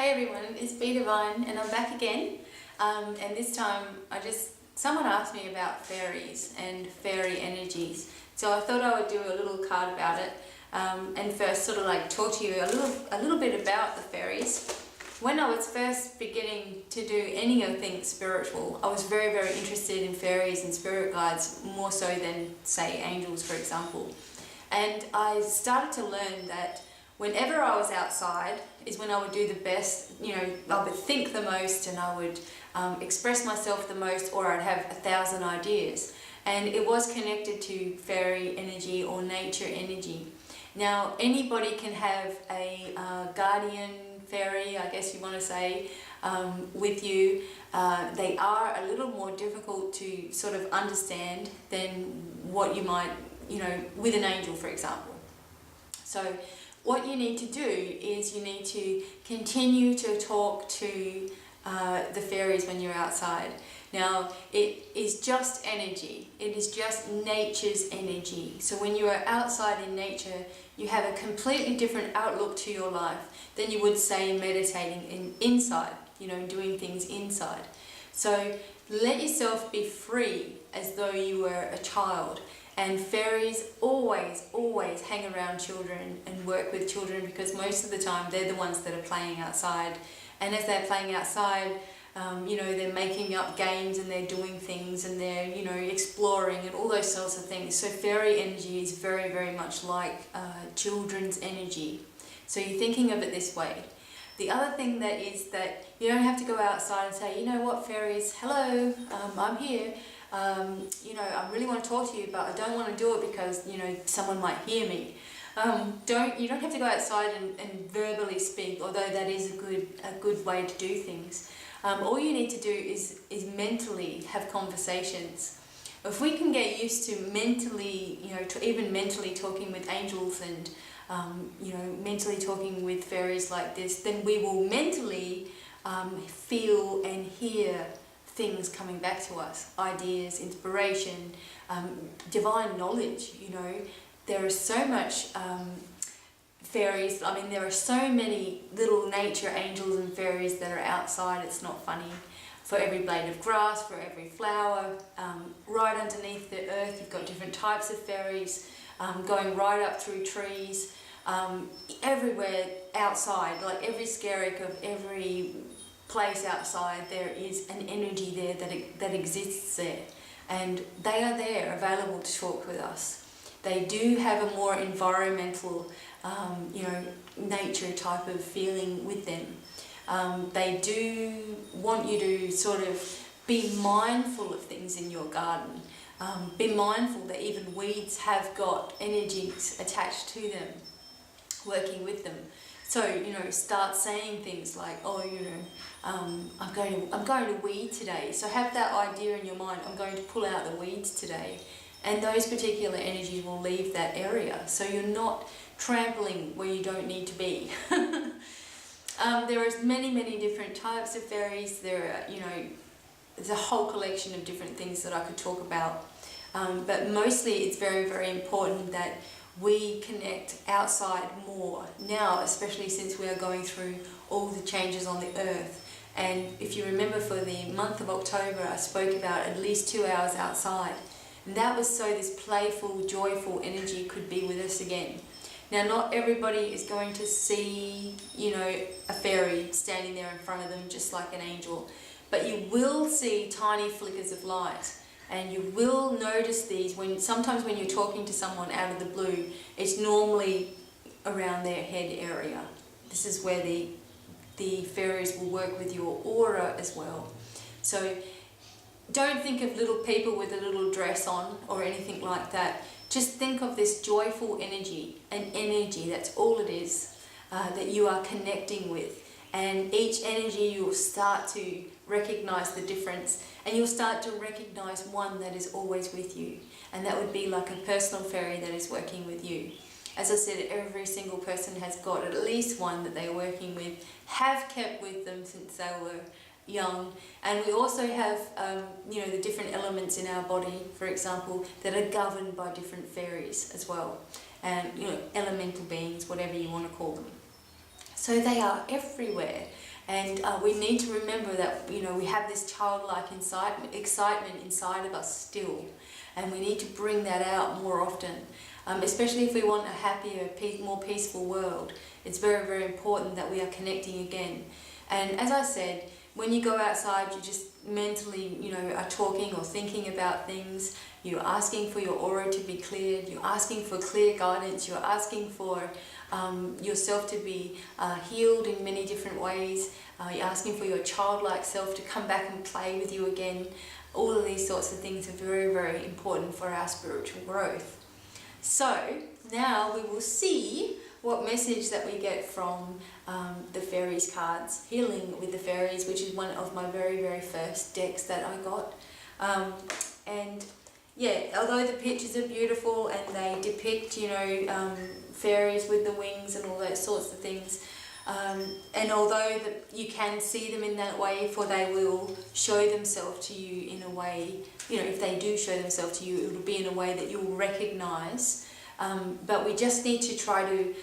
Hi everyone, it's BDevine and I'm back again. And this time someone asked me about fairies and fairy energies. So I thought I would do a little card about it and first sort of like talk to you a little bit about the fairies. When I was first beginning to do anything spiritual, I was very, very interested in fairies and spirit guides, more so than, say, angels, for example. And I started to learn that whenever I was outside is when I would do the best, I would think the most and I would express myself the most, or I'd have 1,000 ideas. And it was connected to fairy energy or nature energy. Now, anybody can have a guardian fairy, I guess you want to say, with you. They are a little more difficult to sort of understand than what you might, with an angel, for example. So what you need to do is you need to continue to talk to the fairies when you're outside. Now, it is just energy. It is just nature's energy. So when you are outside in nature, you have a completely different outlook to your life than you would, say, meditating inside, doing things inside. So let yourself be free as though you were a child. And fairies always, always hang around children and work with children, because most of the time they're the ones that are playing outside. And as they're playing outside, they're making up games and they're doing things and they're, exploring and all those sorts of things. So fairy energy is very, very much like children's energy. So you're thinking of it this way. The other thing that is that you don't have to go outside and say, you know what, fairies, hello, I'm here. I really want to talk to you, but I don't want to do it because, someone might hear me. You don't have to go outside and verbally speak, although that is a good way to do things. All you need to do is mentally have conversations. If we can get used to mentally, even mentally talking with angels and, mentally talking with fairies like this, then we will mentally feel and hear things coming back to us, ideas, inspiration, divine knowledge. There is so much fairies. There are so many little nature angels and fairies that are outside. It's not funny. For every blade of grass, for every flower, right underneath the earth, you've got different types of fairies, going right up through trees, everywhere outside, like every skerrick of every place outside, there is an energy there that exists there, and they are there available to talk with us. They do have a more environmental, nature type of feeling with them. They do want you to sort of be mindful of things in your garden. Be mindful that even weeds have got energies attached to them, working with them. So, start saying things like, I'm going to weed today. So have that idea in your mind, I'm going to pull out the weeds today. And those particular energies will leave that area. So you're not trampling where you don't need to be. There is many, many different types of fairies. There are, there's a whole collection of different things that I could talk about. But mostly it's very, very important that we connect outside more now, especially since we are going through all the changes on the earth. And if you remember, for the month of October, I spoke about at least 2 hours outside. And that was so this playful, joyful energy could be with us again. Now, not everybody is going to see, a fairy standing there in front of them just like an angel, but you will see tiny flickers of light. And you will notice these sometimes when you're talking to someone out of the blue, it's normally around their head area. This is where the fairies will work with your aura as well. So don't think of little people with a little dress on or anything like that. Just think of this joyful energy, an energy, that's all it is, that you are connecting with. And each energy, you'll start to recognize the difference, and you'll start to recognize one that is always with you. And that would be like a personal fairy that is working with you. As I said, every single person has got at least one that they're working with, have kept with them since they were young. And we also have, the different elements in our body, for example, that are governed by different fairies as well. And, elemental beings, whatever you want to call them. So they are everywhere. And we need to remember that, you know, we have this childlike excitement inside of us still, and we need to bring that out more often, especially if we want a happier, more peaceful world. It's very, very important that we are connecting again. And as I said, when you go outside, you just mentally, you know, are talking or thinking about things. You're asking for your aura to be cleared. You're asking for clear guidance. You're asking for yourself to be healed in many different ways. You're asking for your childlike self to come back and play with you again. All of these sorts of things are very, very important for our spiritual growth. So now we will see what message that we get from the fairies cards, Healing with the Fairies, which is one of my very, very first decks that I got. And yeah, although the pictures are beautiful and they depict, you know, fairies with the wings and all those sorts of things, and although you can see them in that way, for they will show themselves to you in a way, you know, if they do show themselves to you, it will be in a way that you'll recognize. But we just need to try to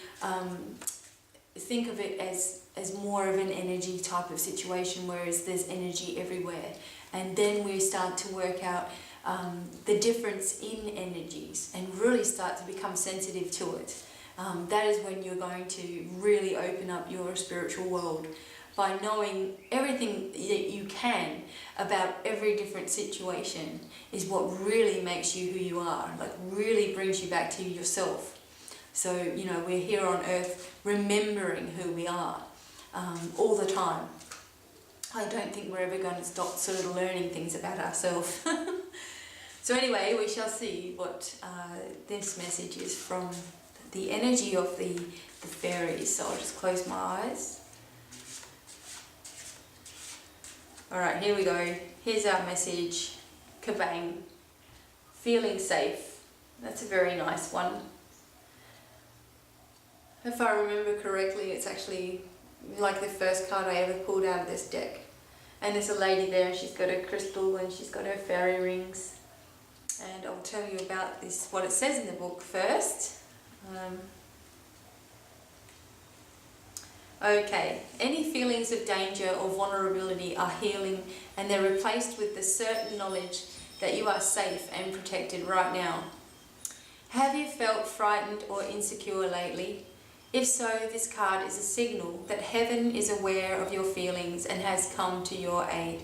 think of it as more of an energy type of situation, whereas there's energy everywhere. And then we start to work out the difference in energies and really start to become sensitive to it. That is when you're going to really open up your spiritual world, by knowing everything that you can about every different situation is what really makes you who you are, like really brings you back to yourself. So, you know, we're here on earth remembering who we are all the time. I don't think we're ever going to stop sort of learning things about ourselves. So anyway, we shall see what this message is from the energy of the fairies. So I'll just close my eyes. Alright, here we go. Here's our message. Kabang. Feeling safe. That's a very nice one. If I remember correctly, it's actually like the first card I ever pulled out of this deck. And there's a lady there, she's got a crystal and she's got her fairy rings. And I'll tell you about this, what it says in the book first. Okay, any feelings of danger or vulnerability are healing, and they're replaced with the certain knowledge that you are safe and protected right now. Have you felt frightened or insecure lately? If so, this card is a signal that heaven is aware of your feelings and has come to your aid.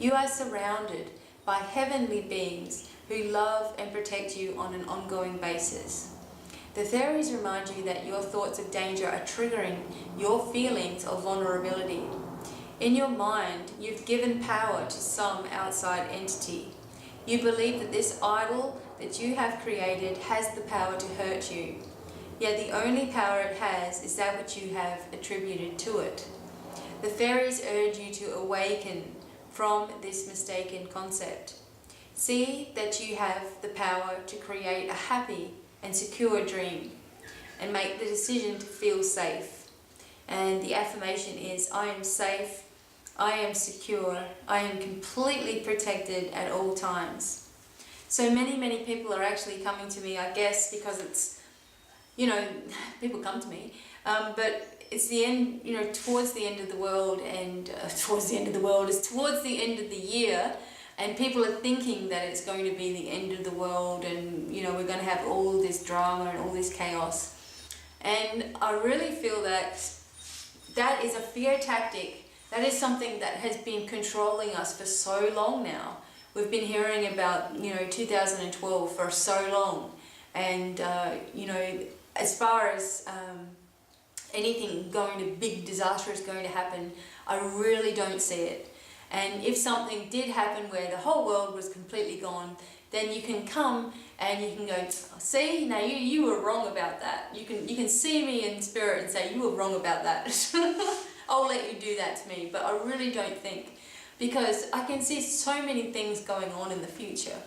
You are surrounded by heavenly beings who love and protect you on an ongoing basis. The fairies remind you that your thoughts of danger are triggering your feelings of vulnerability. In your mind, you've given power to some outside entity. You believe that this idol that you have created has the power to hurt you. Yet the only power it has is that which you have attributed to it. The fairies urge you to awaken from this mistaken concept. See that you have the power to create a happy and secure dream, and make the decision to feel safe. And the affirmation is, I am safe, I am secure, I am completely protected at all times. So many people are actually coming to me, I guess, because it's, you know, people come to me, but it's the end, you know, towards the end of the world, and towards the end of the world is towards the end of the year. And people are thinking that it's going to be the end of the world, and, you know, we're going to have all this drama and all this chaos. And I really feel that that is a fear tactic. That is something that has been controlling us for so long now. We've been hearing about, you know, 2012 for so long. And, you know, as far as anything going to big disaster is going to happen, I really don't see it. And if something did happen where the whole world was completely gone, then you can come and you can go, see, now you were wrong about that. You can see me in spirit and say, you were wrong about that. I'll let you do that to me, but I really don't think, because I can see so many things going on in the future.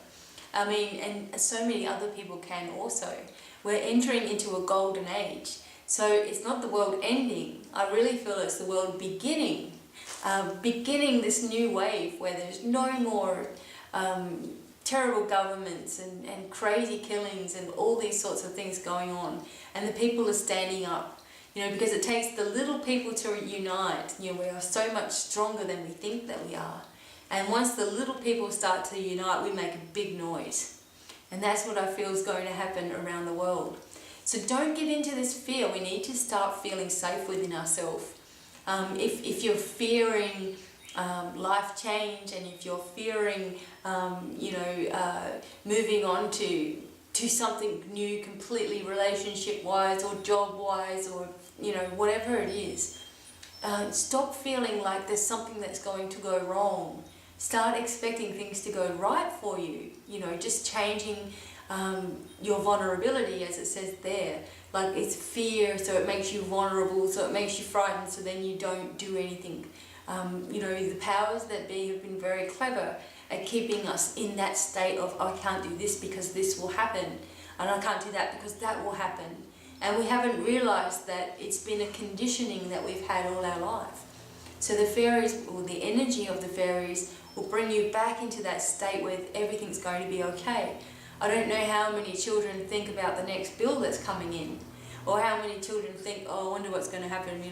I mean, and so many other people can also. We're entering into a golden age. So it's not the world ending. I really feel it's the world beginning. Beginning this new wave where there's no more terrible governments and crazy killings and all these sorts of things going on, and the people are standing up. You know, because it takes the little people to unite. You know, we are so much stronger than we think that we are. And once the little people start to unite, we make a big noise. And that's what I feel is going to happen around the world. So don't give into this fear. We need to start feeling safe within ourselves. If you're fearing life change, and if you're fearing, moving on to something new, completely relationship-wise or job-wise, or whatever it is, stop feeling like there's something that's going to go wrong. Start expecting things to go right for you. Just changing your vulnerability, as it says there. Like, it's fear, so it makes you vulnerable, so it makes you frightened, so then you don't do anything. The powers that be have been very clever at keeping us in that state of, I can't do this because this will happen, and I can't do that because that will happen. And we haven't realised that it's been a conditioning that we've had all our life. So the fairies, or the energy of the fairies, will bring you back into that state where everything's going to be okay. I don't know how many children think about the next bill that's coming in, or how many children think, oh, I wonder what's going to happen.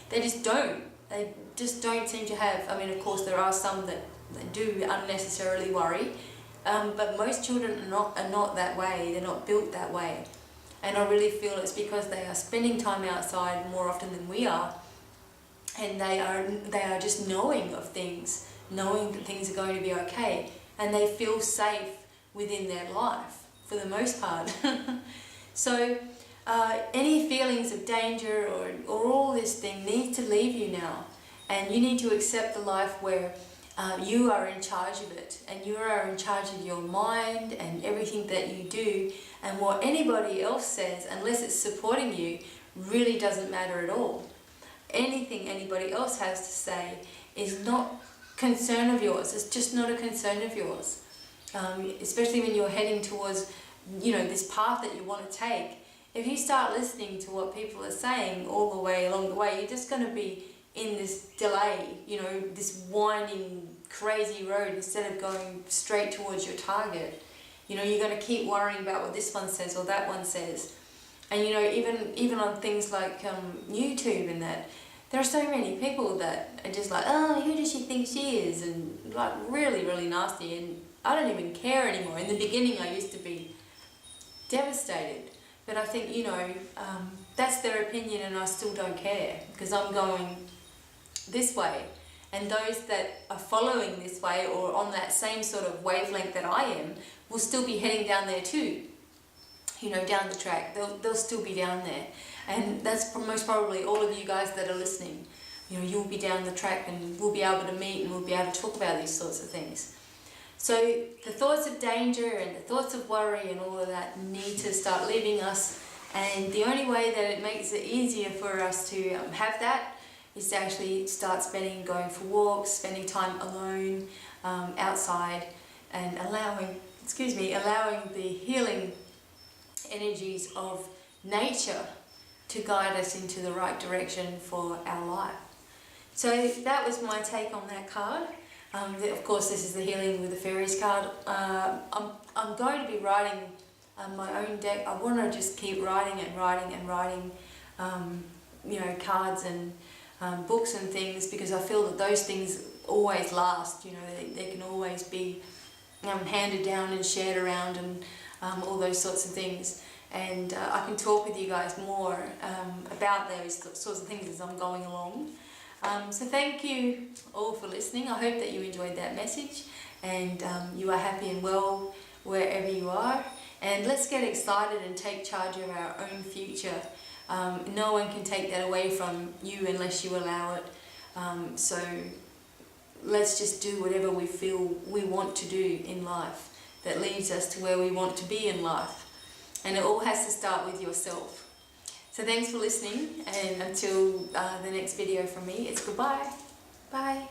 They just don't. They just don't seem to have, of course there are some that do unnecessarily worry, but most children are not that way. They're not built that way. And I really feel it's because they are spending time outside more often than we are, and they are just knowing of things, knowing that things are going to be okay, and they feel safe within their life for the most part. So any feelings of danger or all this thing needs to leave you now, and you need to accept the life where you are in charge of it, and you are in charge of your mind and everything that you do, and what anybody else says, unless it's supporting you, really doesn't matter at all. Anything anybody else has to say is not concern of yours. It's just not a concern of yours. Especially when you're heading towards, this path that you want to take. If you start listening to what people are saying all the way along the way, you're just going to be in this delay, this winding, crazy road instead of going straight towards your target. You're going to keep worrying about what this one says or that one says. And even on things like YouTube and that, there are so many people that are just like, oh, who does she think she is? And like really, really nasty. And I don't even care anymore. In the beginning, I used to be devastated. But I think, that's their opinion, and I still don't care, because I'm going this way. And those that are following this way, or on that same sort of wavelength that I am, will still be heading down there too. Down the track. They'll still be down there. And that's most probably all of you guys that are listening. You'll be down the track, and we'll be able to meet, and we'll be able to talk about these sorts of things. So the thoughts of danger and the thoughts of worry and all of that need to start leaving us. And the only way that it makes it easier for us to have that is to actually start going for walks, spending time alone, outside, and allowing the healing energies of nature to guide us into the right direction for our life. So that was my take on that card. Of course, this is the Healing with the Fairies card. I'm going to be writing my own deck. I want to just keep writing and writing and writing, cards and books and things, because I feel that those things always last. They can always be handed down and shared around, and all those sorts of things. And I can talk with you guys more about those sorts of things as I'm going along. So thank you all for listening. I hope that you enjoyed that message, and you are happy and well wherever you are. And let's get excited and take charge of our own future. No one can take that away from you unless you allow it. So let's just do whatever we feel we want to do in life that leads us to where we want to be in life. And it all has to start with yourself. So thanks for listening, and until the next video from me, it's goodbye. Bye.